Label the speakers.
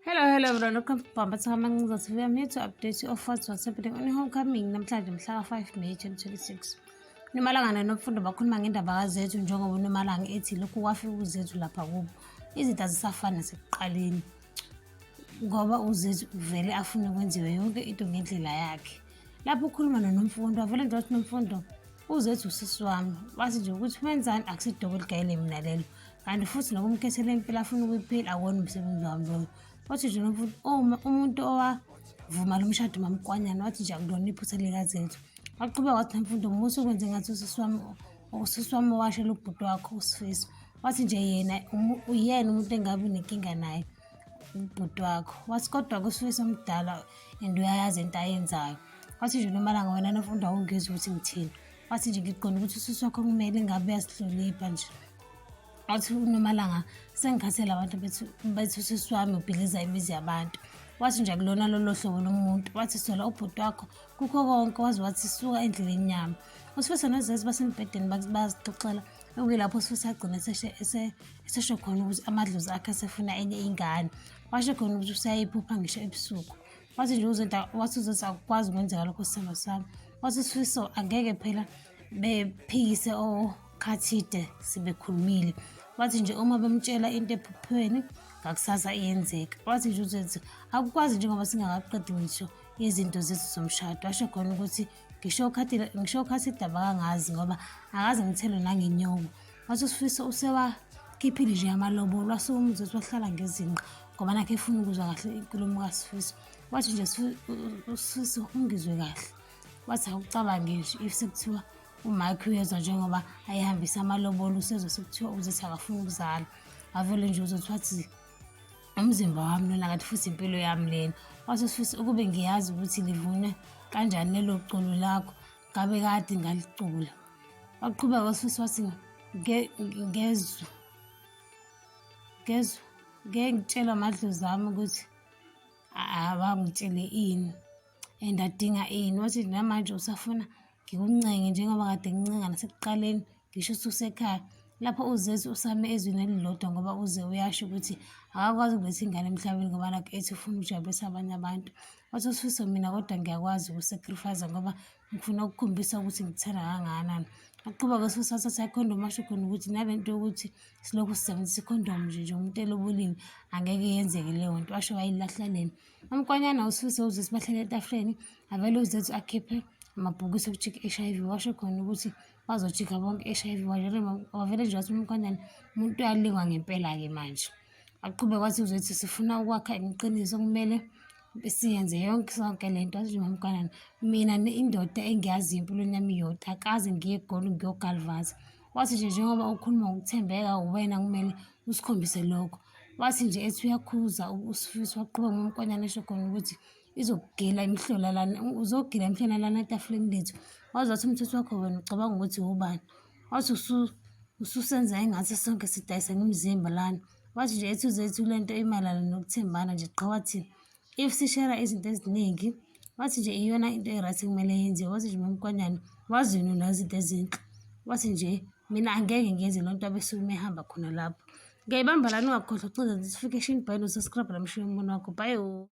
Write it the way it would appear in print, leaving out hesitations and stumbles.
Speaker 1: Hello everyone, welcome to Bamba Time. I'm here to update you of what's happening on homecoming namhlanje mhla 5 May 2026. Unomalanga nomfundo bakhuluma ngendaba kaZethu njengoba unomalanga ethi lokhu kwafika uZethu lapha kubo. Izinto azisafani nasekuqaleni ngoba uZethu vele afuna ukwenziwe yonke into ngendlela yakhe. Lapho ukhuluma nomfundo avele nje wathi nomfundo uZethu usisi wami wathi nje ukuthi wenzani akusidoko ligayele mina lelo kanti futhi nokumkhethela impilo afuna ukuyiphila akona umsebenzi wami loyo. Wathi nje nomfundo umuntu owavuma lo mshado mamkwanyana wathi nje akulona iphutha likaZethu. Waqhubeka wathi nomfundo musa ukwenze ngathi usisi wami owashela ubhuti wakho uSifiso. Wathi nje yena uyena umuntu engabe unenkinga naye ubhuti wakho. Wathi kodwa-ke uSifiso omdala and uyayazi into ayenzayo. Wathi nje uNomalanga wena nomfundo awungezwa ukuthi ngithini. Wathi nje ngiqonda ukuthi usisi wakho kumele ingabe uyasihlonipha nje. Wathi uNomalanga sengikhathele abantu bethi usisi wami ubhiliza imizi yabantu. Wathi nje akulona lolo hlobo lomuntu. Wathi sola ubhuti wakho kukho konke wazi wathi suka endleleni yami. uSifiso noZethu basembhedeni bazixoxela okuyilapho uSifiso agcina esesho khona ukuthi amadlozi akhe asefuna enye ingane. Washo khona ukuthi usayiphupha ngisho ebusuku. Wathi nje uZethu akukwazi ukwenzeka lokho sithando sami. Wathi uSifiso angeke phela bephikise okhathide sibekhulumile. Wathi nje uma bemtshela into ephuphweni ngakusasa iyenzeka. Wathi nje uZethu akukwazi njengoba singakaqedi ngisho izinto zethu zomshado. Washo khona ukuthi ngisho ukhathide abakangazi ngoba akaze ngithelwe nangenyongo. Wathi uSifiso usewakhiphile nje amalobolo wasuka uZethu wahlala ngezinqa ngoba nakhe efuna ukuzwa kahle inkulumo kaSifiso. Wathi nje uSifiso ungizwe kahle. Wathi akucabange nje if sekuthiwa uMike uyezwa njengoba ayihambisa amalobolo usezwe sekuthiwa uZethu akafuna ukuzala. Avele nje uZethu wathi umzimba wami lona kanti futhi impilo yami lena. Wathi uSifiso ukube ngiyazi ukuthi livune kanjani lelo culo lakho ngabe kade ngalicula. Waqhubeka uSifiso wathi ngeke ngitshela amadlozi ami ukuthi abangitshele ini and adinga ini. Wathi namanje usafuna ngikuncenge njengoba kade ngincenga nasekuqaleni ngisho ususekhaya. Lapho uZethu usame ezwini elilodwa ngoba uyasho ukuthi akakwazi ukuletha ingane emhlabeni ngoba nakho ethi ufuna ukujabulisa abanye abantu. Wathi uSifiso mina kodwa ngiyakwazi ukusacrifice ngoba ngifuna ukukhombisa ukuthi ngithanda kangakanani. Waqhubeka uSifiso wathatha ikhondomu washo khona ukuthi nalento yokuthi silokhu sisebenzisa ikhondomu nje umuntu eloboliwe angeke yenzeke leyo nto. Washo wayilahla lena umkwanyana uSifiso uZethu bahlala etafuleni avele uZethu akhiphe amabhokisi okujika i-HIV. Washo khona ukuthi bazojika bonke i-HIV wavele nje wathi umkwanyana umuntu uyalingwa ngempela-ke manje. Waqhubeka wathi uZethu sifuna ukwakha iqiniso kumele siyenze yonke sonke lento. Wathi nje umkwanyana mina indoda engiyaziyo empilweni yami iyodwa akaze ngiye eGoli ngiyogalvaza. Wathi nje njengoba ukhuluma ngokuthembeka uwena kumele usikhombise lokho. Wathi nje ethi uyakhuza uSifiso waqhubeka ngomkwanyana esho khona ukuthi uzogila imihlola lana etafuleni lethu. Wazi wathi umthetho wakho wena ucabanga ukuthi ubani. Wathi ususenza engathi sonke sidayisa ngimzimba lana. Wathi nje ethi uZethu lento imayelana nokuthembana nje qha wathi if sishera izinto eziningi wathi nje iyona into e-right kumele yenziwe. Wathi nje umkwanyana wazini nazinto ezinhle. Wathi nje mina angeke ngiyenze loo nto abesuke ehamba khona lapho. Ngiyayibamba lana ungakhohlwa ucinga notification bell usubscribe la mshiya umbono wakho. Bye.